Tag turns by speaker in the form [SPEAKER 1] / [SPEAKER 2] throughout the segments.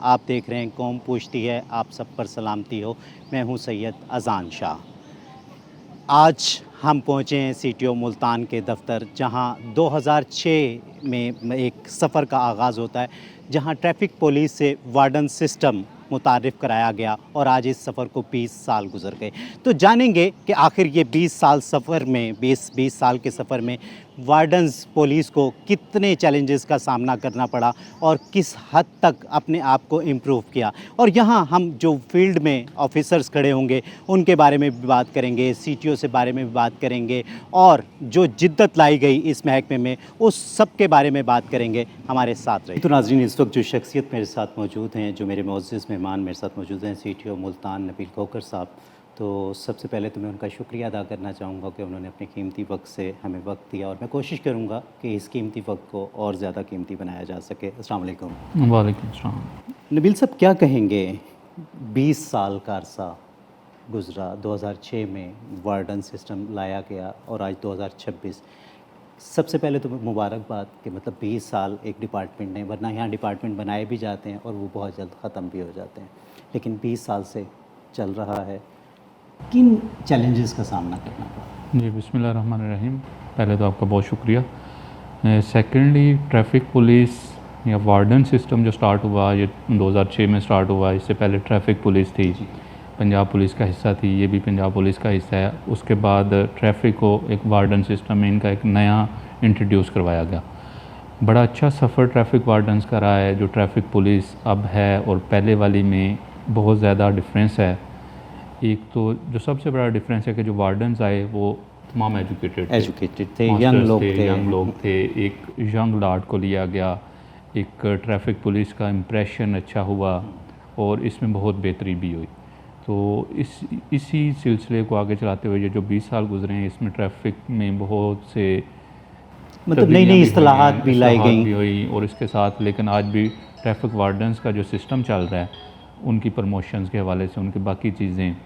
[SPEAKER 1] आप देख रहे हैं कौम पूछती है, आप सब पर सलामती हो। मैं हूं सैयद अज़ान शाह। आज हम पहुंचे हैं सीटीओ मुल्तान के दफ़्तर, जहां 2006 में एक सफ़र का आगाज़ होता है, जहां ट्रैफ़िक पुलिस से वार्डन सिस्टम मुतारिफ़ कराया गया और आज इस सफ़र को 20 साल गुज़र गए। तो जानेंगे कि आखिर ये 20 साल सफ़र में 20 साल के सफ़र में वार्डन्स पुलिस को कितने चैलेंजेस का सामना करना पड़ा और किस हद तक अपने आप को इम्प्रूव किया। और यहाँ हम जो फील्ड में ऑफिसर्स खड़े होंगे उनके बारे में भी बात करेंगे, सीटीओ से बारे में भी बात करेंगे और जो जिद्दत लाई गई इस महकमे में उस सब के बारे में बात करेंगे। हमारे साथ रहे। तो नाज़रीन, इस वक्त जो शख्सियत मेरे साथ मौजूद हैं, जो मेरे मुअज़्ज़िज़ मेहमान मेरे साथ मौजूद हैं, सीटीओ मुल्तान नबील खोखर साहब। तो सबसे पहले तो मैं उनका शुक्रिया अदा करना चाहूँगा कि उन्होंने अपने कीमती वक्त से हमें वक्त दिया और मैं कोशिश करूँगा कि इस कीमती वक्त को और ज़्यादा कीमती बनाया जा सके। अस्सलाम वालेकुम।
[SPEAKER 2] वालेकुम अस्सलाम।
[SPEAKER 1] नबील साहब, क्या कहेंगे, 20 साल का अरसा गुज़रा, 2006 में वार्डन सिस्टम लाया गया और आज 2026। सबसे पहले तो मुबारकबाद कि मतलब 20 साल एक डिपार्टमेंट ने, वरना यहाँ डिपार्टमेंट बनाए भी जाते हैं और वो बहुत जल्द ख़त्म भी हो जाते हैं, लेकिन 20 साल से चल रहा है। किन चैलेंजेस का सामना करना पड़ा?
[SPEAKER 2] जी, बिस्मिल्लाहिर्रहमानिर्रहीम। पहले तो आपका बहुत शुक्रिया। सेकेंडली, ट्रैफ़िक पुलिस या वार्डन सिस्टम जो स्टार्ट हुआ, ये 2006 में स्टार्ट हुआ। इससे पहले ट्रैफ़िक पुलिस थी, पंजाब पुलिस का हिस्सा थी, ये भी पंजाब पुलिस का हिस्सा है। उसके बाद ट्रैफ़िक को एक वार्डन सिस्टम में इनका एक नया इंट्रोड्यूस करवाया गया। बड़ा अच्छा सफ़र ट्रैफ़िक वार्डन्स का रहा है। जो ट्रैफ़िक पुलिस अब है और पहले वाली में बहुत ज़्यादा डिफरेंस है। एक तो जो सबसे बड़ा डिफरेंस है कि जो वार्डन्स आए वो तमाम एजुकेटेड
[SPEAKER 1] थे, यंग
[SPEAKER 2] लोग थे। एक यंग लार्ड को लिया गया, एक ट्रैफ़िक पुलिस का इम्प्रेशन अच्छा हुआ और इसमें बहुत बेहतरी भी हुई। तो इसी सिलसिले को आगे चलाते हुए ये जो 20 साल गुजरे हैं, इसमें ट्रैफ़िक में बहुत से
[SPEAKER 1] मतलब नई इस्लाहात भी लाई गई
[SPEAKER 2] हुई और इसके साथ, लेकिन आज भी ट्रैफ़िक वार्डन्स का जो सिस्टम चल रहा है, उनकी प्रमोशंस के हवाले से उनकी बाकी चीज़ें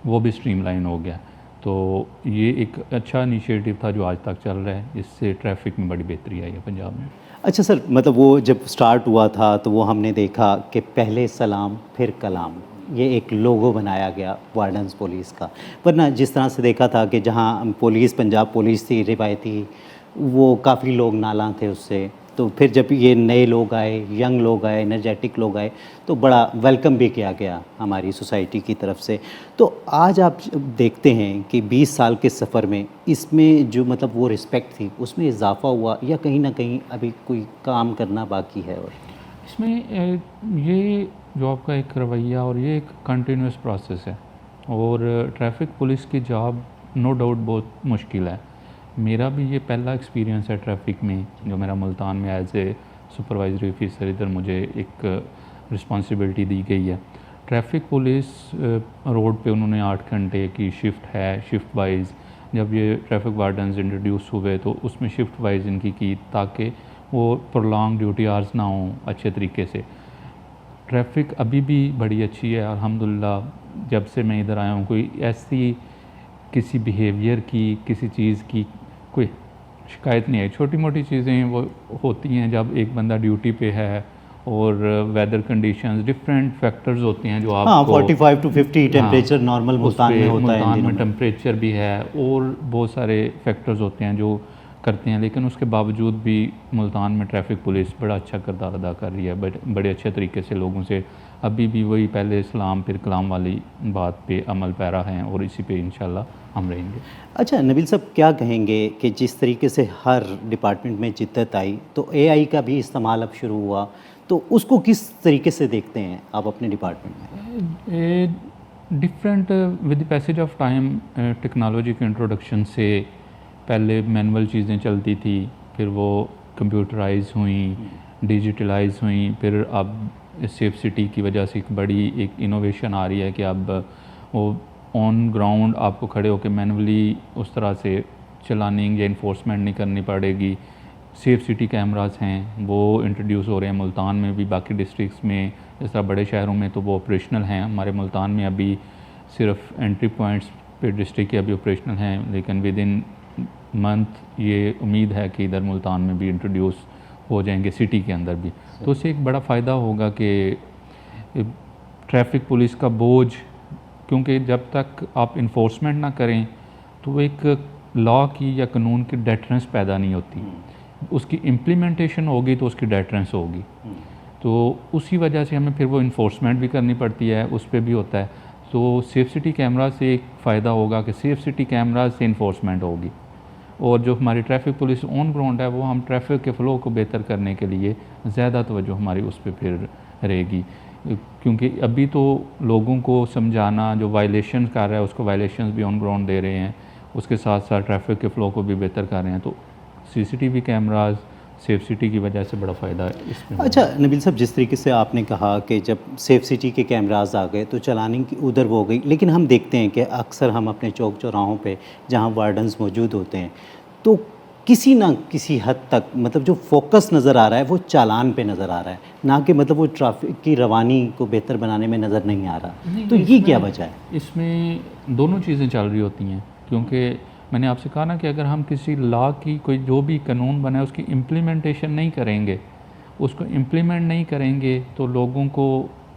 [SPEAKER 2] वो भी स्ट्रीमलाइन हो गया। तो ये एक अच्छा इनिशिएटिव था जो आज तक चल रहा है। इससे ट्रैफ़िक में बड़ी बेहतरी आई है पंजाब में।
[SPEAKER 1] अच्छा सर, मतलब वो जब स्टार्ट हुआ था तो वो हमने देखा कि पहले सलाम फिर कलाम, ये एक लोगो बनाया गया वार्डन्स पुलिस का। वरना जिस तरह से देखा था कि जहाँ पुलिस पंजाब पुलिस थी रिवायती, वो काफ़ी लोग नाला थे उससे। तो फिर जब ये नए लोग आए, यंग लोग आए, एनर्जेटिक लोग आए, तो बड़ा वेलकम भी किया गया हमारी सोसाइटी की तरफ से। तो आज आप देखते हैं कि 20 साल के सफ़र में इसमें जो मतलब वो रिस्पेक्ट थी उसमें इजाफा हुआ या कहीं ना कहीं अभी कोई काम करना बाकी है? और
[SPEAKER 2] इसमें ये जो आपका एक रवैया और ये एक कंटिन्यूस प्रोसेस है और ट्रैफ़िक पुलिस की जॉब नो डाउट बहुत मुश्किल है। मेरा भी ये पहला एक्सपीरियंस है ट्रैफ़िक में, जो मेरा मुल्तान में एज़ ए सुपरवाइजरी ऑफिसर इधर मुझे एक रिस्पॉन्सिबिलिटी दी गई है। ट्रैफ़िक पुलिस रोड पे उन्होंने 8 घंटे की शिफ्ट है, शिफ्ट वाइज। जब ये ट्रैफ़िक वार्डन्स इंट्रोड्यूस हुए तो उसमें शिफ्ट वाइज इनकी की, ताकि वो प्रोलॉन्ग ड्यूटी आवर्स ना हों अच्छे तरीके से। ट्रैफ़िक अभी भी बड़ी अच्छी है अल्हम्दुलिल्लाह। जब से मैं इधर आया हूँ, कोई ऐसी किसी बिहेवियर की, किसी चीज़ की कोई शिकायत नहीं है। छोटी मोटी चीज़ें वो होती हैं जब एक बंदा ड्यूटी पे है और वेदर कंडीशंस, डिफरेंट फैक्टर्स होते हैं जो आपको
[SPEAKER 1] 45 to 50 टेम्परेचर नॉर्मल मुल्तान में होता है।
[SPEAKER 2] मुल्तान में टेम्परेचर भी है और बहुत सारे फैक्टर्स होते हैं जो करते हैं, लेकिन उसके बावजूद भी मुल्तान में ट्रैफ़िक पुलिस बड़ा अच्छा किरदार अदा कर रही है। बड़े अच्छे तरीके से लोगों से अभी भी वही पहले सलाम फिर कलाम वाली बात पे अमल पैरा हैं और इसी पे इंशाल्लाह हम रहेंगे।
[SPEAKER 1] अच्छा नबील साहब, क्या कहेंगे कि जिस तरीके से हर डिपार्टमेंट में जिद्दत आई तो एआई का भी इस्तेमाल अब शुरू हुआ, तो उसको किस तरीके से देखते हैं आप अपने डिपार्टमेंट में?
[SPEAKER 2] Different with the passage of time technology के इंट्रोडक्शन से पहले मैनुअल चीज़ें चलती थी, फिर वो कंप्यूटराइज हुई, डिजिटलाइज हुई, फिर अब सेफ सिटी की वजह से एक इनोवेशन आ रही है कि अब वो ऑन ग्राउंड आपको खड़े होकर मैनुअली उस तरह से चलानिंग या इन्फोर्समेंट नहीं करनी पड़ेगी। सेफ सिटी कैमरास हैं वो इंट्रोड्यूस हो रहे हैं मुल्तान में भी, बाकी डिस्ट्रिक्ट्स में जिस तरह बड़े शहरों में तो वो ऑपरेशनल हैं। हमारे मुल्तान में अभी सिर्फ एंट्री पॉइंट्स पे डिस्ट्रिक्ट के अभी ऑपरेशनल हैं, लेकिन विद इन मंथ ये उम्मीद है कि इधर मुल्तान में भी इंट्रोड्यूस हो जाएंगे सिटी के अंदर भी। तो उससे एक बड़ा फ़ायदा होगा कि ट्रैफिक पुलिस का बोझ, क्योंकि जब तक आप इन्फोर्समेंट ना करें तो एक लॉ की या कानून की डेटरेंस पैदा नहीं होती। उसकी इम्प्लीमेंटेशन होगी तो उसकी डेटरेंस होगी। तो उसी वजह से हमें फिर वो इन्फोर्समेंट भी करनी पड़ती है, उस पर भी होता है। तो सेफ सिटी कैमरा से एक फ़ायदा होगा कि सेफ सिटी कैमरा से इन्फोर्समेंट होगी, और जो हमारी ट्रैफिक पुलिस ऑन ग्राउंड है वो हम ट्रैफिक के फ़्लो को बेहतर करने के लिए ज़्यादा तवज्जो हमारी उस पर फिर रहेगी। क्योंकि अभी तो लोगों को समझाना, जो वायलेशन कर रहा है उसको वायलेशंस भी ऑन ग्राउंड दे रहे हैं, उसके साथ साथ ट्रैफिक के फ़्लो को भी बेहतर कर रहे हैं। तो सीसीटीवी कैमराज सेफ सिटी की वजह से बड़ा फ़ायदा है इसमें।
[SPEAKER 1] अच्छा नबील साहब, जिस तरीके से आपने कहा कि जब सेफ सिटी के कैमराज आ गए तो चलाने की उधर वो हो गई, लेकिन हम देखते हैं कि अक्सर हम अपने चौक चौराहों पे जहाँ वार्डन्स मौजूद होते हैं तो किसी ना किसी हद तक मतलब जो फोकस नज़र आ रहा है वो चालान पे नज़र आ रहा है, ना कि मतलब वो ट्रैफिक की रवानी को बेहतर बनाने में नज़र नहीं आ रहा। तो ये क्या वजह है?
[SPEAKER 2] इसमें दोनों चीज़ें चल रही होती हैं, क्योंकि मैंने आपसे कहा ना कि अगर हम किसी लॉ की कोई जो भी कानून बना है उसकी इम्प्लीमेंटेशन नहीं करेंगे, उसको इम्प्लीमेंट नहीं करेंगे तो लोगों को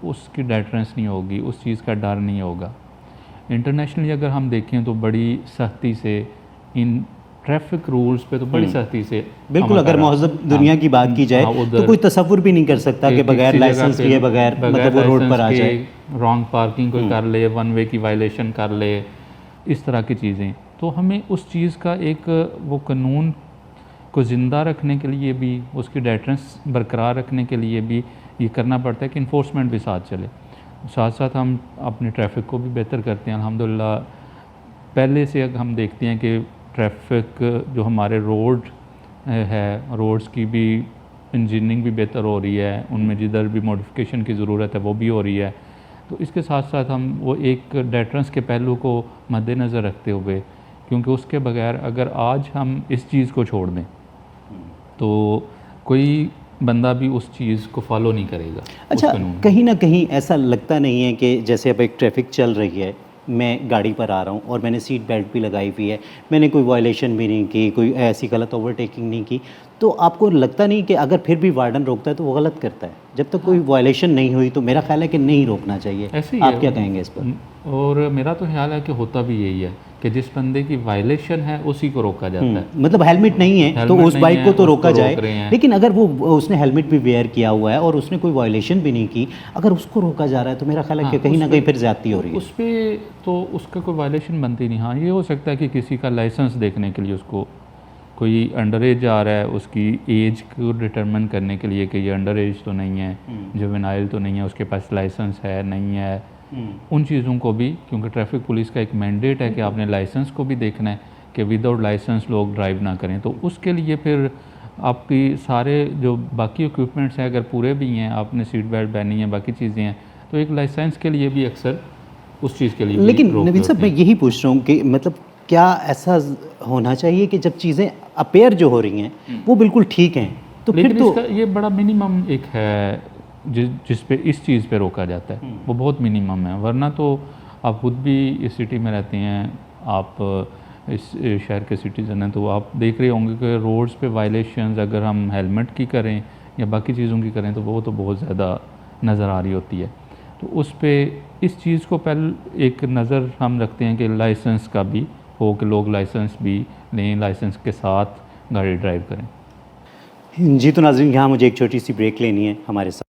[SPEAKER 2] उसकी डेटरेंस नहीं होगी, उस चीज़ का डर नहीं होगा। इंटरनेशनली अगर हम देखें तो बड़ी सख्ती से इन ट्रैफिक रूल्स पे तो बड़ी सख्ती से
[SPEAKER 1] बिल्कुल, अगर महज़ब दुनिया की बात की जाए तो कोई तसव्वुर भी नहीं कर सकता कि बगैर लाइसेंस लिए बगैर मतलब वो रोड पर आ जाए,
[SPEAKER 2] रॉन्ग पार्किंग कोई कर ले, वन वे की वायलेशन कर ले, इस तरह की चीज़ें। तो हमें उस चीज़ का एक वो कानून को ज़िंदा रखने के लिए भी, उसकी डेटरेंस बरकरार रखने के लिए भी ये करना पड़ता है कि इन्फोर्समेंट भी साथ चले। साथ साथ हम अपने ट्रैफिक को भी बेहतर करते हैं अल्हम्दुलिल्लाह। पहले से अगर हम देखते हैं कि ट्रैफिक जो हमारे रोड है, रोड्स की भी इंजीनियरिंग भी बेहतर हो रही है, उनमें जिधर भी मॉडिफिकेशन की ज़रूरत है वो भी हो रही है। तो इसके साथ साथ हम वो एक डेटरेंस के पहलू को मद्देनज़र रखते हुए, क्योंकि उसके बगैर अगर आज हम इस चीज़ को छोड़ दें तो कोई बंदा भी उस चीज़ को फॉलो नहीं करेगा।
[SPEAKER 1] अच्छा, कहीं ना कहीं ऐसा लगता नहीं है कि जैसे अब एक ट्रैफिक चल रही है, मैं गाड़ी पर आ रहा हूँ और मैंने सीट बेल्ट भी लगाई हुई है, मैंने कोई वायलेशन भी नहीं की, कोई ऐसी गलत ओवरटेकिंग नहीं की, तो आपको लगता नहीं कि अगर फिर भी वार्डन रोकता है तो वो गलत करता है? जब तक कोई वायलेशन नहीं हुई तो मेरा ख्याल है कि नहीं रोकना चाहिए।
[SPEAKER 2] ऐसे
[SPEAKER 1] आप क्या कहेंगे इस पर?
[SPEAKER 2] और मेरा तो ख्याल है कि होता भी यही है कि जिस बंदे की वायलेशन है उसी को रोका जाता है।
[SPEAKER 1] मतलब हेलमेट नहीं है तो उस बाइक को तो रोका जाए, लेकिन अगर वो उसने हेलमेट भी वेयर किया हुआ है और उसने कोई वायलेशन भी नहीं की, अगर उसको रोका जा रहा है तो मेरा ख्याल है कि कहीं ना कहीं फिर ज्यादती हो रही है।
[SPEAKER 2] उस पर तो उसका कोई वायलेशन बनती नहीं। हाँ, ये हो सकता है कि किसी का लाइसेंस देखने के लिए उसको कोई अंडर एज आ रहा है, उसकी एज को डिटरमिन करने के लिए कि ये अंडर एज तो नहीं है, जुवेनाइल तो नहीं है, उसके पास लाइसेंस है नहीं है, उन चीज़ों को भी, क्योंकि ट्रैफिक पुलिस का एक मैंडेट है कि आपने लाइसेंस को भी देखना है कि विदाउट लाइसेंस लोग ड्राइव ना करें। तो उसके लिए फिर आपकी सारे जो बाकी इक्विपमेंट्स हैं अगर पूरे भी हैं, आपने सीट बेल्ट पहनी है, बाकी चीज़ें हैं, तो एक लाइसेंस के लिए भी अक्सर उस चीज़ के लिए।
[SPEAKER 1] लेकिन नबील साहब, मैं यही पूछ रहा हूँ कि मतलब क्या ऐसा होना चाहिए कि जब चीज़ें अपेयर जो हो रही हैं वो बिल्कुल ठीक हैं तो फिर तो
[SPEAKER 2] इसका ये बड़ा मिनिमम एक है जिस पे इस चीज़ पे रोका जाता है, वो बहुत मिनिमम है। वरना तो आप खुद भी इस सिटी में रहते हैं, आप इस शहर के सिटीज़न हैं, तो आप देख रहे होंगे कि रोड्स पे वायलेशंस अगर हम हेलमेट की करें या बाकी चीज़ों की करें तो वो तो बहुत ज़्यादा नज़र आ रही होती है। तो उस पे इस चीज़ को पहले एक नज़र हम रखते हैं कि लाइसेंस का भी हो, कि लोग लाइसेंस भी लें, लाइसेंस के साथ गाड़ी ड्राइव करें।
[SPEAKER 1] जी तो नाज़रीन, यहाँ मुझे एक छोटी सी ब्रेक लेनी है, हमारे साथ।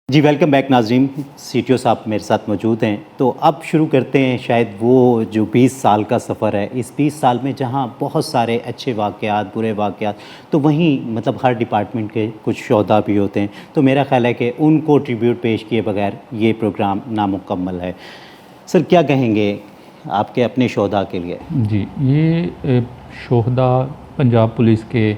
[SPEAKER 1] जी वेलकम बैक नाज़रीन, सीटीओ साहब मेरे साथ मौजूद हैं। तो अब शुरू करते हैं शायद वो जो 20 साल का सफ़र है। इस 20 साल में जहाँ बहुत सारे अच्छे वाक़यात, बुरे वाक़यात, तो वहीं मतलब हर डिपार्टमेंट के कुछ शोधा भी होते हैं, तो मेरा ख़्याल है कि उनको ट्रिब्यूट पेश किए बगैर ये प्रोग्राम नामुकम्मल है। सर क्या कहेंगे आपके अपने शोधा के लिए?
[SPEAKER 2] जी, ये शोधा पंजाब पुलिस के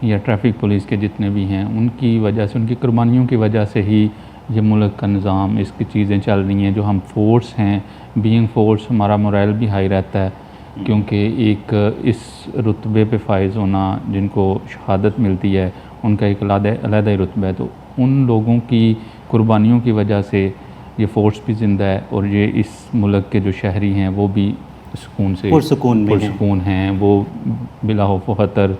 [SPEAKER 2] या ट्रैफिक पुलिस के जितने भी हैं, उनकी वजह से, उनकी कुर्बानियों की वजह से ही ये मुल्क का निज़ाम, इसकी चीज़ें चल रही हैं। जो हम फोर्स हैं, बीइंग फोर्स, हमारा मोरल भी हाई रहता है, क्योंकि एक इस रुतबे पे फाइज होना, जिनको शहादत मिलती है, उनका एक अलग ही रुतबा है। तो उन लोगों की कुर्बानियों की वजह से ये फोर्स भी ज़िंदा है और ये इस मुल्क के जो शहरी हैं वो भी
[SPEAKER 1] पुरसुकून में
[SPEAKER 2] हैं, वो बिला खौफ व खतर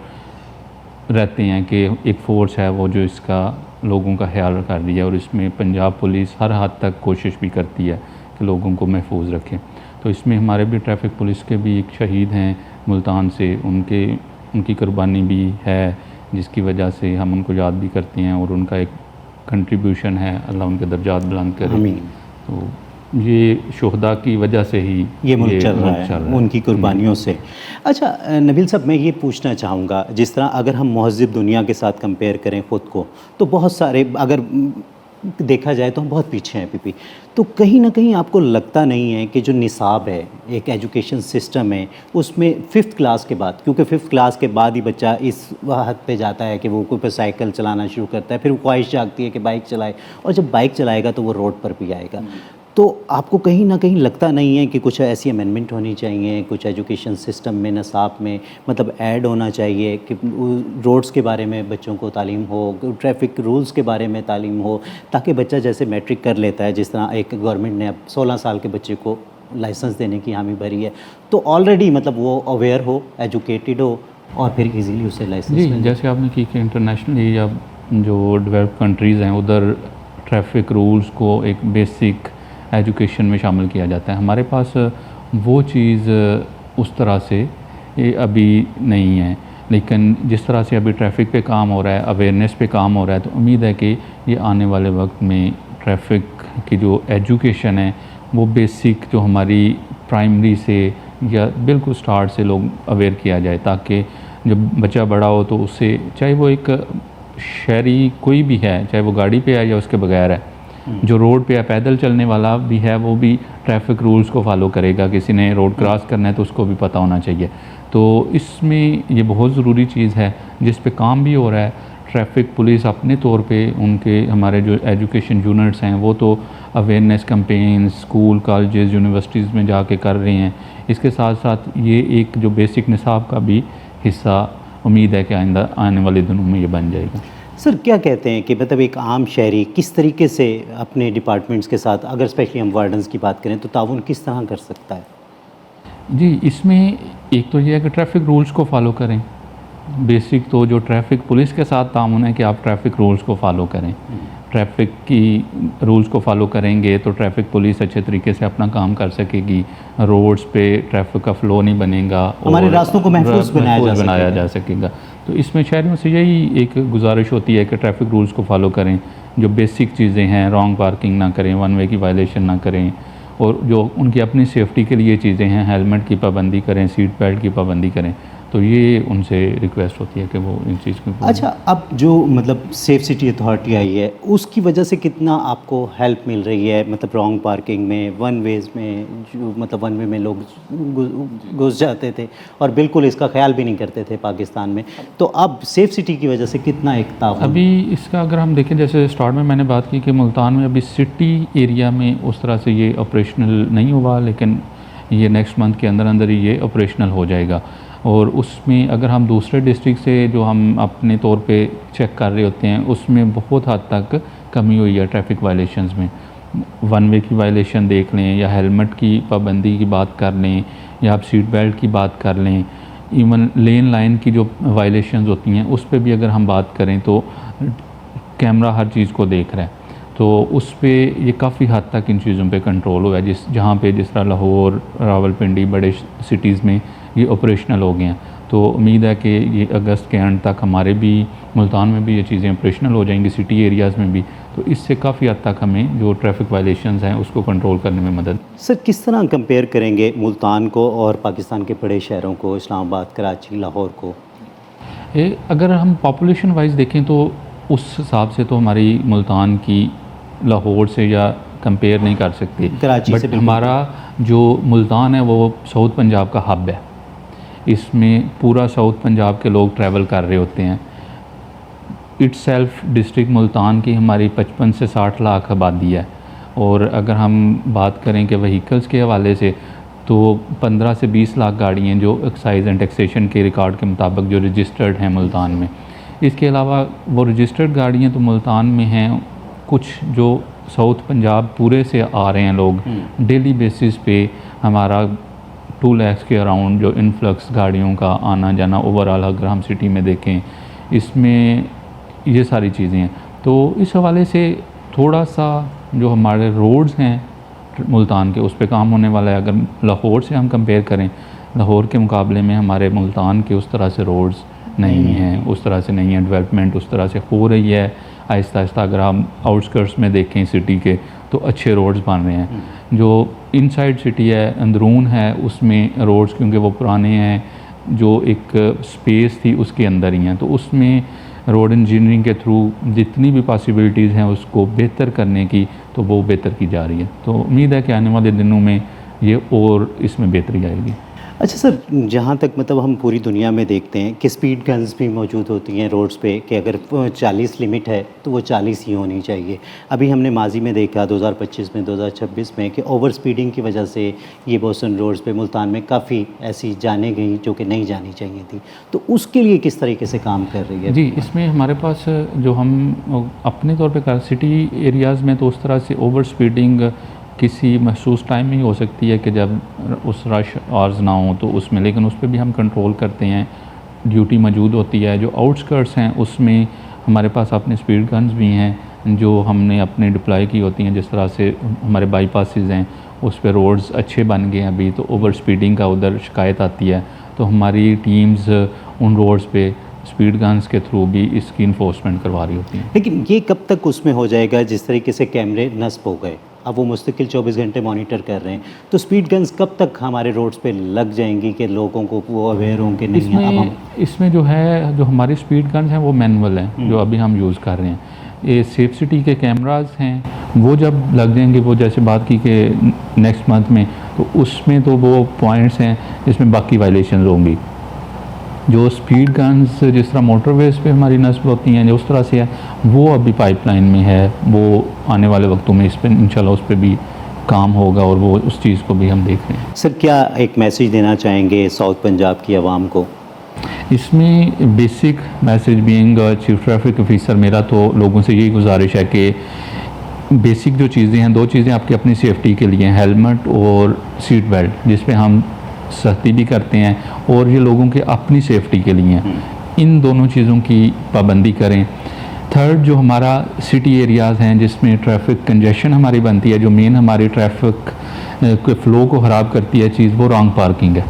[SPEAKER 2] रहते हैं कि एक फ़ोर्स है वो जो इसका लोगों का ख्याल कर दिया, और इसमें पंजाब पुलिस हर हद तक कोशिश भी करती है कि लोगों को महफूज रखें। तो इसमें हमारे भी ट्रैफिक पुलिस के भी एक शहीद हैं मुल्तान से, उनकी कुर्बानी भी है, जिसकी वजह से हम उनको याद भी करते हैं, और उनका एक कंट्रीब्यूशन है, अल्लाह उनके दर्जात बुलंद करे। तो ये शुहदा की वजह से ही
[SPEAKER 1] ये मुल्क चल रहा है, उनकी कुर्बानियों से। अच्छा नबील साहब, मैं ये पूछना चाहूँगा, जिस तरह अगर हम महज़िब दुनिया के साथ कंपेयर करें ख़ुद को, तो बहुत सारे अगर देखा जाए तो हम बहुत पीछे हैं पीपी। तो कहीं ना कहीं आपको लगता नहीं है कि जो निसाब है, एक एजुकेशन सिस्टम है, उसमें 5th क्लास के बाद, क्योंकि 5th क्लास के बाद ही बच्चा इस हद पे जाता है कि वो कोई साइकिल चलाना शुरू करता है, फिर वो ख्वाहिश जागती है कि बाइक चलाए, और जब बाइक चलाएगा तो वो रोड पर भी आएगा। तो आपको कहीं ना कहीं लगता नहीं है कि कुछ ऐसी अमेंडमेंट होनी चाहिए, कुछ एजुकेशन सिस्टम में, नसाब में, मतलब ऐड होना चाहिए कि रोड्स के बारे में बच्चों को तालीम हो, ट्रैफिक रूल्स के बारे में तालीम हो, ताकि बच्चा जैसे मैट्रिक कर लेता है, जिस तरह एक गवर्नमेंट ने अब 16 साल के बच्चे को लाइसेंस देने की हामी भरी है, तो ऑलरेडी मतलब वो अवेयर हो, एजुकेटेड हो, और फिर इजीली उसे लाइसेंस
[SPEAKER 2] जी, जैसे आपने की कि इंटरनेशनली या जो डेवलप्ड कंट्रीज़ हैं उधर ट्रैफिक रूल्स को एक बेसिक एजुकेशन में शामिल किया जाता है। हमारे पास वो चीज़ उस तरह से अभी नहीं है, लेकिन जिस तरह से अभी ट्रैफिक पे काम हो रहा है, अवेयरनेस पे काम हो रहा है, तो उम्मीद है कि ये आने वाले वक्त में ट्रैफिक की जो एजुकेशन है वो बेसिक जो हमारी प्राइमरी से या बिल्कुल स्टार्ट से लोग अवेयर किया जाए, ताकि जब बच्चा बड़ा हो तो उससे, चाहे वो एक शहरी कोई भी है, चाहे वो गाड़ी पे है या उसके बगैर है, जो रोड पे है, पैदल चलने वाला भी है, वो भी ट्रैफिक रूल्स को फॉलो करेगा। किसी ने रोड क्रॉस करना है तो उसको भी पता होना चाहिए। तो इसमें ये बहुत ज़रूरी चीज़ है जिस पे काम भी हो रहा है। ट्रैफिक पुलिस अपने तौर पे, उनके हमारे जो एजुकेशन यूनिट्स हैं वो तो awareness campaign school, colleges, universities में जाके कर रहे हैं। इसके साथ साथ ये एक जो बेसिक निसाब का भी हिस्सा उम्मीद है कि आइंदा आने वाले दिनों में ये बन जाएगा।
[SPEAKER 1] सर क्या कहते हैं कि मतलब एक आम शहरी किस तरीके से अपने डिपार्टमेंट्स के साथ, अगर स्पेशली हम वार्डन्स की बात करें, तो ताउन किस तरह कर सकता है?
[SPEAKER 2] जी, इसमें एक तो ये है कि ट्रैफिक रूल्स को फॉलो करें। बेसिक तो जो ट्रैफिक पुलिस के साथ ताउन है कि आप ट्रैफिक रूल्स को फॉलो करें। ट्रैफिक की रूल्स को फॉलो करेंगे तो ट्रैफिक पुलिस अच्छे तरीके से अपना काम कर सकेगी, रोड्स पे ट्रैफिक का फ्लो नहीं बनेगा,
[SPEAKER 1] हमारे रास्तों को महफूज
[SPEAKER 2] बनाया जा सकेगा। तो इसमें शहरियों से यही एक गुजारिश होती है कि ट्रैफिक रूल्स को फॉलो करें। जो बेसिक चीज़ें हैं, रॉन्ग पार्किंग ना करें, वन वे की वायलेशन ना करें, और जो उनकी अपनी सेफ्टी के लिए चीज़ें हैं, हेलमेट की पाबंदी करें, सीट बेल्ट की पाबंदी करें। तो ये उनसे रिक्वेस्ट होती है कि वो इन चीज़ को।
[SPEAKER 1] अच्छा, अब जो मतलब सेफ सिटी अथॉरिटी आई है, उसकी वजह से कितना आपको हेल्प मिल रही है, मतलब रॉन्ग पार्किंग में, वन वेज में, जो मतलब वन वे में लोग घुस जाते थे और बिल्कुल इसका ख्याल भी नहीं करते थे पाकिस्तान में, तो अब सेफ सिटी की वजह से कितना एक ताउन?
[SPEAKER 2] अभी इसका अगर हम देखें, जैसे स्टार्ट में मैंने बात की कि मुल्तान में अभी सिटी एरिया में उस तरह से ये ऑपरेशनल नहीं हुआ, लेकिन ये नेक्स्ट मंथ के अंदर अंदर ही ये ऑपरेशनल हो जाएगा। और उसमें अगर हम दूसरे डिस्ट्रिक्ट से जो हम अपने तौर पे चेक कर रहे होते हैं, उसमें बहुत हद तक कमी हुई है ट्रैफिक वायलेशंस में। वन वे की वायलेशन देख लें, या हेलमेट की पाबंदी की बात कर लें, या आप सीट बेल्ट की बात कर लें, इवन लेन लाइन की जो वायलेशंस होती हैं उस पर भी अगर हम बात करें तो कैमरा हर चीज़ को देख रहा है। तो उस पे ये काफ़ी हद तक इन चीज़ों पे कंट्रोल हुआ है। जहाँ पे जिस तरह लाहौर, रावलपिंडी, बड़े सिटीज़ में ये ऑपरेशनल हो गए हैं। तो उम्मीद है कि ये अगस्त के एंड तक हमारे भी मुल्तान में भी ये चीज़ें ऑपरेशनल हो जाएंगी, सिटी एरियाज़ में भी। तो इससे काफ़ी हद तक हमें जो ट्रैफिक वायलेशंस हैं उसको कंट्रोल करने में मदद।
[SPEAKER 1] सर किस तरह कंपेयर करेंगे मुल्तान को और पाकिस्तान के बड़े शहरों को, इस्लामाबाद, कराची, लाहौर को?
[SPEAKER 2] अगर हम पॉपुलेशन वाइज देखें तो उस हिसाब से तो हमारी मुल्तान की लाहौर से या कंपेयर नहीं कर सकते,
[SPEAKER 1] कराची से।
[SPEAKER 2] हमारा जो मुल्तान है वो साउथ पंजाब का हब है। इसमें पूरा साउथ पंजाब के लोग ट्रैवल कर रहे होते हैं। इट्सेल्फ डिस्ट्रिक्ट मुल्तान की हमारी 55 से 60 लाख आबादी है। और अगर हम बात करें कि व्हीकल्स के हवाले से, तो 15 से 20 लाख गाड़ियाँ जो एक्साइज एंड टैक्सेशन के रिकॉर्ड के मुताबिक जो रजिस्टर्ड हैं मुल्तान में। इसके अलावा वो रजिस्टर्ड गाड़ियाँ तो मुल्तान में हैं, कुछ जो साउथ पंजाब पूरे से आ रहे हैं लोग डेली बेसिस पे। हमारा 2 लाख के अराउंड जो इन्फ्लक्स गाड़ियों का आना जाना ओवरऑल अगर हम सिटी में देखें, इसमें ये सारी चीज़ें हैं। तो इस हवाले से थोड़ा सा जो हमारे रोड्स हैं मुल्तान के, उस पे काम होने वाला है। अगर लाहौर से हम कंपेयर करें, लाहौर के मुकाबले में हमारे मुल्तान के उस तरह से रोड्स नहीं हैं, उस तरह से नहीं है, डेवलपमेंट उस तरह से हो रही है आहिस्ता आहिस्ता। अगर हम आउटस्कर्ट्स में देखें सिटी के तो अच्छे रोड्स बन रहे हैं। जो इनसाइड सिटी है, अंदरून है, उसमें रोड्स क्योंकि वो पुराने हैं, जो एक स्पेस थी उसके अंदर ही हैं, तो उसमें रोड इंजीनियरिंग के थ्रू जितनी भी पॉसिबिलिटीज़ हैं उसको बेहतर करने की, तो वो बेहतर की जा रही है। तो उम्मीद है कि आने वाले दिनों में ये और इसमें बेहतरी आएगी।
[SPEAKER 1] अच्छा सर, जहाँ तक मतलब हम पूरी दुनिया में देखते हैं कि स्पीड गन्स भी मौजूद होती हैं रोड्स पे, कि अगर 40 लिमिट है तो वो 40 ही होनी चाहिए। अभी हमने माजी में देखा 2025 में, 2026 में, कि ओवर स्पीडिंग की वजह से ये बोसन रोड्स पे मुल्तान में काफ़ी ऐसी जाने गई जो कि नहीं जानी चाहिए थी। तो उसके लिए किस तरीके से काम कर रही है?
[SPEAKER 2] जी, इसमें हमारे पास जो हम अपने तौर पे कर सिटी एरियाज़ में तो उस तरह से ओवर स्पीडिंग किसी महसूस टाइम में ही हो सकती है कि जब उस रश आवर्स ना हो तो उसमें, लेकिन उस पर भी हम कंट्रोल करते हैं, ड्यूटी मौजूद होती है। जो आउटस्कर्ट्स हैं उसमें हमारे पास अपने स्पीड गन्स भी हैं जो हमने अपने डिप्लॉय की होती हैं। जिस तरह से हमारे बाईपासेस हैं उस पर रोड्स अच्छे बन गए हैं अभी, तो ओवर स्पीडिंग का उधर शिकायत आती है, तो हमारी टीम्स उन रोड्स पे स्पीड गन्स के थ्रू भी इसकी इन्फोर्समेंट करवा रही होती हैं।
[SPEAKER 1] लेकिन ये कब तक उसमें हो जाएगा? जिस तरीके से कैमरे नस्ब हो गए, अब वो मुस्तकिल 24 घंटे मॉनिटर कर रहे हैं, तो स्पीड गन्स कब तक हमारे रोड्स पे लग जाएंगी कि लोगों को वो अवेयर होंगे? नहीं है अब हम
[SPEAKER 2] इसमें जो है, जो हमारी स्पीड गन्स हैं वो मैनुअल हैं जो अभी हम यूज़ कर रहे हैं। ये सेफ सिटी के कैमरास हैं, वो जब लग जाएंगे, वो जैसे बात की कि नेक्स्ट मंथ में, तो उसमें तो वो पॉइंट्स हैं जिसमें बाकी वायलेशन होंगी। जो स्पीड गन्स जिस तरह मोटरवेज़ पे हमारी नस्ब होती हैं जो उस तरह से है, वो अभी पाइपलाइन में है, वो आने वाले वक्तों में इस पर इंशाल्लाह उस पर भी काम होगा और वो उस चीज़ को भी हम देख रहे हैं।
[SPEAKER 1] सर, क्या एक मैसेज देना चाहेंगे साउथ पंजाब की आवाम को?
[SPEAKER 2] इसमें basic message being chief traffic officer, मेरा तो लोगों से यही गुजारिश है कि बेसिक जो चीज़ें हैं, 2 चीज़ें आपकी अपनी सेफ्टी के लिए, हेलमेट और सीट बेल्ट, जिस पे हम सख्ती भी करते हैं, और ये लोगों के अपनी सेफ्टी के लिए हैं। इन दोनों चीज़ों की पाबंदी करें। थर्ड, जो हमारा सिटी एरियाज़ हैं जिसमें ट्रैफिक कंजेशन हमारी बनती है, जो मेन हमारी ट्रैफिक के फ़्लो को ख़राब करती है चीज़, वो रॉन्ग पार्किंग है।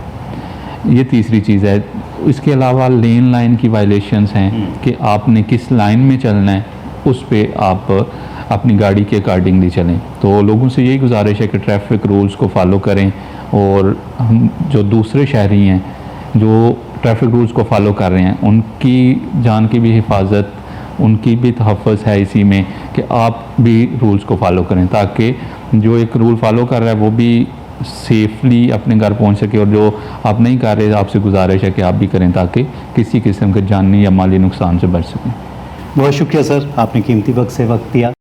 [SPEAKER 2] ये तीसरी चीज़ है। इसके अलावा लेन लाइन की वायलेशंस हैं कि आपने किस लाइन में चलना है, उस पे आप अपनी गाड़ी के अकॉर्डिंगली चलें। तो लोगों से यही गुजारिश है कि ट्रैफिक रूल्स को फॉलो करें, और हम जो दूसरे शहरी हैं जो ट्रैफिक रूल्स को फॉलो कर रहे हैं, उनकी जान की भी हिफाजत, उनकी भी तहफ़्फ़ुज़ है इसी में कि आप भी रूल्स को फॉलो करें, ताकि जो एक रूल फॉलो कर रहा है वो भी सेफली अपने घर पहुंच सके, और जो आप नहीं कर रहे, आपसे गुजारिश है कि आप भी करें ताकि किसी किस्म के जानी या माली नुकसान से बच सकें।
[SPEAKER 1] बहुत शुक्रिया सर, आपने कीमती वक्त से वक्त दिया।